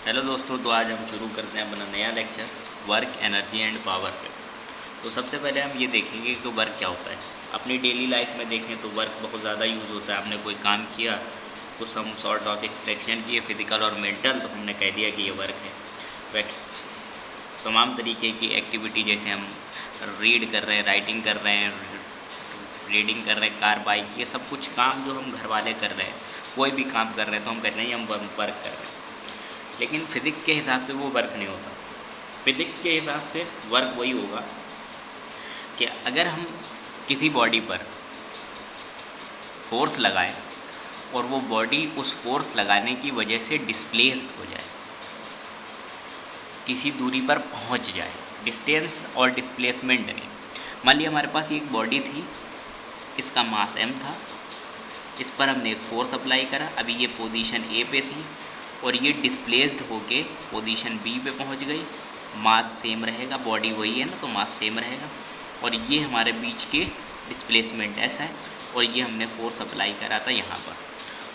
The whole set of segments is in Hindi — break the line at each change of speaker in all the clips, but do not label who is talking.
हेलो दोस्तों, तो आज हम शुरू करते हैं अपना नया lecture work, energy and power पे। तो सबसे पहले हम ये देखेंगे कि वर्क क्या होता है। अपनी डेली लाइफ में देखें तो वर्क बहुत ज़्यादा यूज़ होता है। हमने कोई काम किया तो सम सॉर्ट ऑफ एक्सट्रैक्शन किए, फिजिकल और मेंटल, तो हमने कह दिया कि ये वर्क है। वैक्स तमाम तरीके की एक्टिविटी, जैसे हम रीड कर रहे हैं, राइटिंग कर रहे हैं, रीडिंग कर रहे हैं, कार बाइक, ये सब कुछ काम जो हम घर वाले कर रहे हैं, कोई भी काम कर रहे हैं तो हम कहते हैं हम वर्क कर रहे हैं। लेकिन फिज़िक्स के हिसाब से वो वर्क नहीं होता। फिज़िक्स के हिसाब से वर्क वही होगा कि अगर हम किसी बॉडी पर फोर्स लगाएं और वो बॉडी उस फोर्स लगाने की वजह से डिस्प्लेस्ड हो जाए, किसी दूरी पर पहुंच जाए। डिस्टेंस और डिस्प्लेसमेंट नहीं। मान लिया हमारे पास एक बॉडी थी, इसका मास m था, इस पर हमने एक फोर्स अप्लाई करा। अभी ये पोजीशन A पे थी और ये डिस्प्लेस्ड होके पोजीशन B पे पहुंच गई। मास सेम रहेगा, बॉडी वही है ना, तो मास सेम रहेगा। और ये हमारे बीच के डिस्प्लेसमेंट ऐसा है, और ये हमने फोर्स अप्लाई करा था यहाँ पर।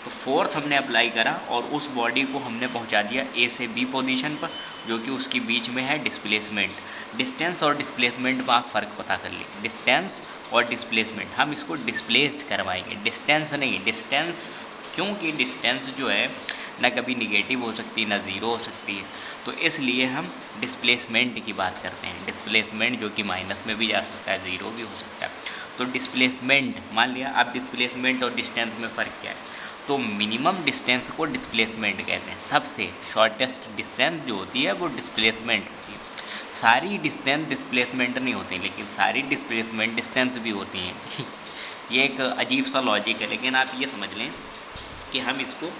तो फोर्स हमने अप्लाई करा और उस बॉडी को हमने पहुँचा दिया A से B पोजीशन पर, जो कि उसके बीच में है डिस्प्लेसमेंट। डिस्टेंस और डिस्प्लेसमेंट में आप फ़र्क पता कर लीजिए। डिस्टेंस और डिस्प्लेसमेंट, हम इसको डिस्प्लेस्ड करवाएंगे, डिस्टेंस नहीं। डिस्टेंस क्योंकि डिस्टेंस जो है ना कभी निगेटिव हो सकती है ना ज़ीरो हो सकती है, तो इसलिए हम डिस्प्लेसमेंट की बात करते हैं। डिस्प्लेसमेंट जो कि माइनस में भी जा सकता है, ज़ीरो भी हो सकता है। तो डिस्प्लेसमेंट, मान लिया आप डिस्प्लेसमेंट और डिस्टेंस में फ़र्क क्या है, तो मिनिमम डिस्टेंस को डिस्प्लेसमेंट कहते हैं। सबसे शॉर्टेस्ट डिस्टेंस जो होती है वो डिस्प्लेसमेंट होती है। सारी डिस्टेंस डिस्प्लेसमेंट नहीं होती, लेकिन सारी डिस्प्लेसमेंट डिस्टेंस भी होती हैं। ये एक अजीब सा लॉजिक है, लेकिन आप ये समझ लें कि हम इसको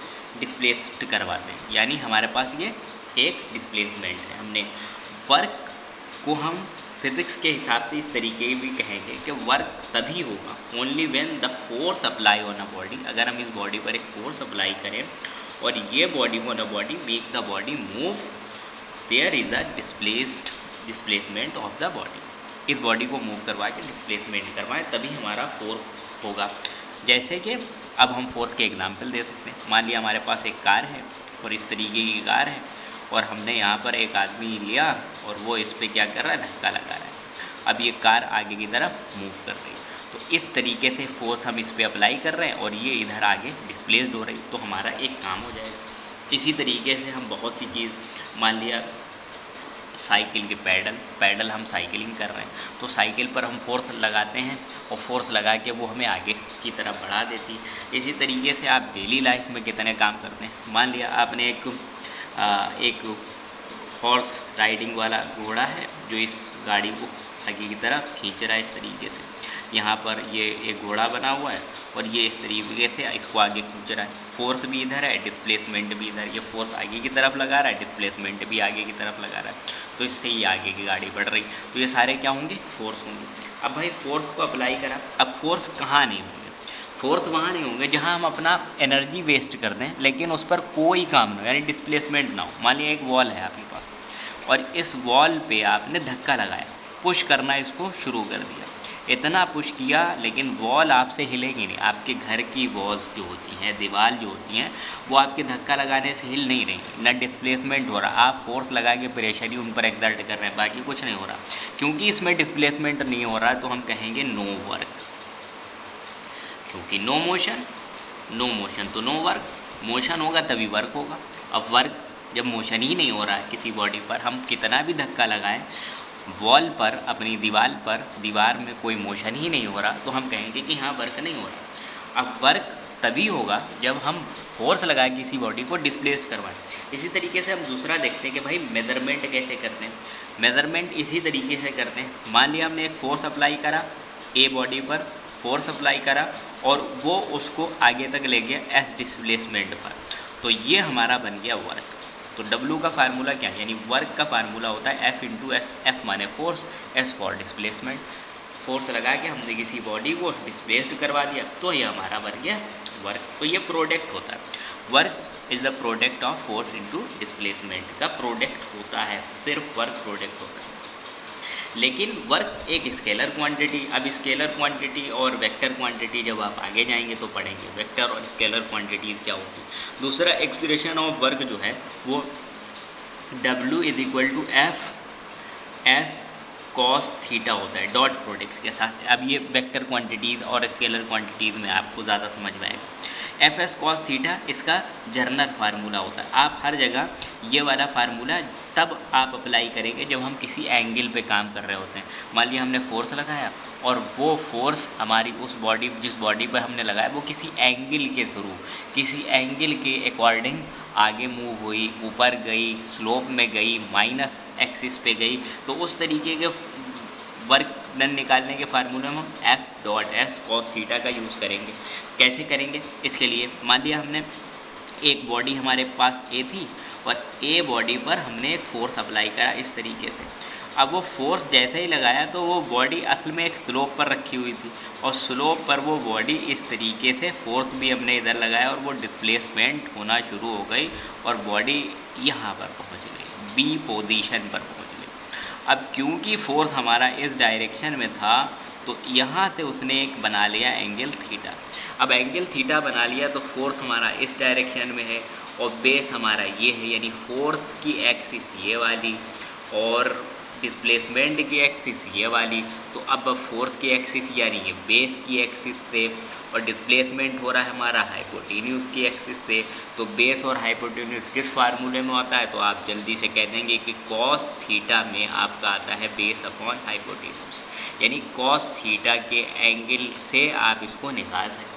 डिस्प्लेस्ड करवाते हैं, यानी हमारे पास ये एक डिस्प्लेसमेंट है। हमने वर्क को हम फिज़िक्स के हिसाब से इस तरीके भी कहेंगे कि वर्क तभी होगा only when the force apply on a body. अगर हम इस बॉडी पर एक फोर्स अप्लाई करें और ये body on a body make the body move, there is a displacement of the body. इस बॉडी को मूव करवा के डिस्प्लेसमेंट करवाएं, तभी हमारा फोर्स होगा। जैसे कि अब हम फोर्स के एग्जाम्पल दे सकते हैं। मान लिया हमारे पास एक कार है और इस तरीके की कार है, और हमने यहाँ पर एक आदमी लिया और वो इस पर क्या कर रहा है, धक्का लगा रहा है। अब ये कार आगे की तरफ मूव कर रही है, तो इस तरीके से फोर्स हम इस पर अप्लाई कर रहे हैं और ये इधर आगे डिस्प्लेस्ड हो रही, तो हमारा एक काम हो जाएगा। इसी तरीके से हम बहुत सी चीज़, मान लिया साइकिल के पैडल हम साइकिलिंग कर रहे हैं, तो साइकिल पर हम फोर्स लगाते हैं और फोर्स लगा के वो हमें आगे की तरफ बढ़ा देती है। इसी तरीके से आप डेली लाइफ में कितने काम करते हैं। मान लिया आपने एक हॉर्स राइडिंग वाला घोड़ा है जो इस गाड़ी को आगे की तरफ खींच रहा है इस तरीके से। यहाँ पर ये एक घोड़ा बना हुआ है और ये इस तरीके से इसको आगे खींच रहा है। फोर्स भी इधर है, डिस्प्लेसमेंट भी इधर। ये फोर्स आगे की तरफ लगा रहा है, डिस्प्लेसमेंट भी आगे की तरफ लगा रहा है, तो इससे ही आगे की गाड़ी बढ़ रही। तो ये सारे क्या होंगे, फोर्स होंगे। अब भाई फोर्स को अप्लाई करा, अब फोर्स कहाँ नहीं होंगे, फोर्स वहाँ नहीं होंगे जहाँ हम अपना एनर्जी वेस्ट कर दें लेकिन उस पर कोई काम ना हो, यानी डिस्प्लेसमेंट ना हो। मान लिया एक वॉल है आपके पास और इस वॉल पे आपने धक्का लगाया, पुश करना इसको शुरू कर दिया, इतना पुश किया लेकिन वॉल आपसे हिलेगी नहीं। आपके घर की वॉल्स जो होती हैं, दीवार जो होती हैं, वो आपके धक्का लगाने से हिल नहीं रही, ना डिस्प्लेसमेंट हो रहा। आप फोर्स लगा के प्रेशर ही उन पर एक्सर्ट कर रहे हैं, बाकी कुछ नहीं हो रहा। क्योंकि इसमें डिस्प्लेसमेंट नहीं हो रहा तो हम कहेंगे नो वर्क। क्योंकि नो मोशन तो नो वर्क। मोशन होगा तभी वर्क होगा। अब वर्क जब मोशन ही नहीं हो रहा है किसी बॉडी पर, हम कितना भी धक्का लगाएं वॉल पर, अपनी दीवार में कोई मोशन ही नहीं हो रहा, तो हम कहेंगे कि हाँ वर्क नहीं हो रहा। अब वर्क तभी होगा जब हम फोर्स लगा किसी बॉडी को डिस्प्लेस करवाएं। इसी तरीके से हम दूसरा देखते हैं कि भाई मेज़रमेंट कैसे करते हैं। मेज़रमेंट इसी तरीके से करते हैं। मान लिया हमने एक फोर्स अप्लाई करा, ए बॉडी पर फोर्स अप्लाई करा और वो उसको आगे तक ले गया एस डिस्प्लेसमेंट पर, तो ये हमारा बन गया वर्क। तो W का फार्मूला क्या है, यानी वर्क का फार्मूला होता है F इंटू एस। F माने force, S for displacement. Force लगा के हमने किसी बॉडी को डिस्प्लेस्ड करवा दिया, तो ये हमारा बन गया वर्क। तो ये प्रोडक्ट होता है। Work is the product of force into displacement का प्रोडक्ट होता है, सिर्फ वर्क प्रोडक्ट होता है। लेकिन वर्क एक स्केलर क्वांटिटी। अब स्केलर क्वांटिटी और वेक्टर क्वांटिटी जब आप आगे जाएंगे तो पढ़ेंगे वेक्टर और स्केलर क्वांटिटीज़ क्या होती है। दूसरा एक्सप्रेशन ऑफ वर्क जो है वो W is equal to F S cos theta होता है डॉट प्रोडक्ट्स के साथ। अब ये वेक्टर क्वांटिटीज़ और स्केलर क्वांटिटीज़ में आपको ज़्यादा समझ में आएगा। एफ एस कॉस थीटा इसका जर्नल फार्मूला होता है। आप हर जगह ये वाला फार्मूला तब आप अप्लाई करेंगे जब हम किसी एंगल पे काम कर रहे होते हैं। मान लिया हमने फोर्स लगाया और वो फोर्स हमारी उस बॉडी जिस बॉडी पर हमने लगाया वो किसी एंगल के थ्रू, किसी एंगल के अकॉर्डिंग आगे मूव हुई, ऊपर गई, स्लोप में गई, माइनस एक्सिस पे गई, तो उस तरीके के वर्क डन निकालने के फार्मूले में हम F dot S cos theta का यूज़ करेंगे। कैसे करेंगे? इसके लिए मान लिया हमने एक बॉडी हमारे पास ए थी और ए बॉडी पर हमने एक फोर्स अप्लाई करा इस तरीके से। अब वो फोर्स जैसे ही लगाया तो वो बॉडी असल में एक स्लोप पर रखी हुई थी और स्लोप पर वो बॉडी इस तरीके से फोर्स भी हमने इधर लगाया और वो डिस्प्लेसमेंट होना शुरू हो गई और बॉडी यहाँ पर पहुँच गई, बी पोजीशन पर पहुँच गई। अब क्योंकि फोर्स हमारा इस डायरेक्शन में था तो यहाँ से उसने एक बना लिया एंगल थीटा। अब एंगल थीटा बना लिया तो फोर्स हमारा इस डायरेक्शन में है और बेस हमारा ये है, यानी फोर्स की एक्सिस ये वाली और डिस्प्लेसमेंट की एक्सिस ये वाली। तो अब फोर्स की एक्सिस यानी ये बेस की एक्सिस से और डिस्प्लेसमेंट हो रहा है हमारा हाइपोटेन्यूज की एक्सिस से। तो बेस और हाइपोटेन्यूज किस फार्मूले में आता है? तो आप जल्दी से कह देंगे कि कॉस थीटा में आपका आता है बेस अपॉन हाइपोटेन्यूज, यानी कॉस थीटा के एंगल से आप इसको निकाल सकते हैं।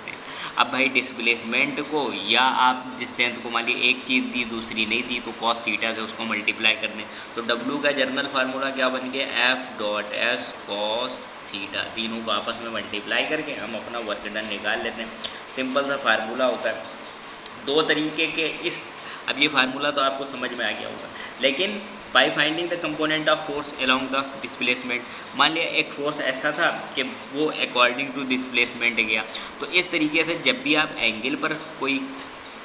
अब भाई डिस्प्लेसमेंट को या आप डिस्टेंस को मान लीजिए एक चीज़ दी दूसरी नहीं दी तो कॉस थीटा से उसको मल्टीप्लाई कर दें। तो W का जर्नल फार्मूला क्या बन गया? F dot S cos theta. तीनों को आपस में मल्टीप्लाई करके हम अपना वर्क डन निकाल लेते हैं। सिंपल सा फार्मूला होता है। दो तरीके के अब ये फार्मूला तो आपको समझ में आ गया होगा, लेकिन by finding the component of force along the displacement, मान लिया एक फोर्स ऐसा था कि वो अकॉर्डिंग टू डिस्प्लेसमेंट गया। तो इस तरीके से जब भी आप एंगल पर कोई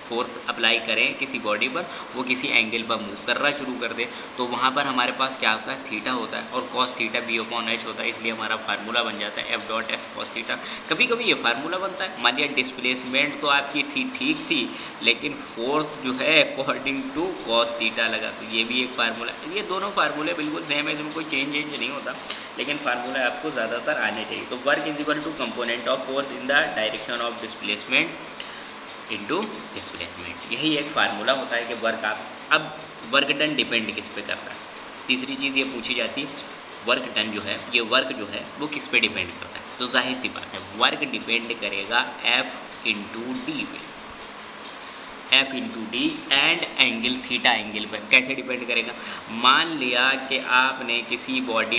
फोर्स अप्लाई करें किसी बॉडी पर, वो किसी एंगल पर मूव करना शुरू कर दे तो वहाँ पर हमारे पास क्या होता है? थीटा होता है और cos theta B upon H होता है। इसलिए हमारा फार्मूला बन जाता है F dot S cos theta. कभी कभी ये फार्मूला बनता है, मान लिया डिस्प्लेसमेंट तो आपकी ठीक थी लेकिन फोर्स जो है अकॉर्डिंग टू कॉस थीटा लगा, तो ये भी एक फार्मूला। ये दोनों फार्मूले बिल्कुल सेम है, इसमें कोई चेंज नहीं होता, लेकिन फार्मूला आपको ज़्यादातर आने चाहिए। तो work is equal to component of force in the direction of displacement into displacement. यही एक फार्मूला होता है कि वर्क आप। अब वर्क डन डिपेंड किस पे करता है? तीसरी चीज़ ये पूछी जाती है, वर्क डन जो है, ये वर्क जो है वो किस पे डिपेंड करता है? तो जाहिर सी बात है वर्क डिपेंड करेगा एफ इंटू डी पे, F into D and angle theta angle पर। कैसे डिपेंड करेगा? मान लिया कि आपने किसी बॉडी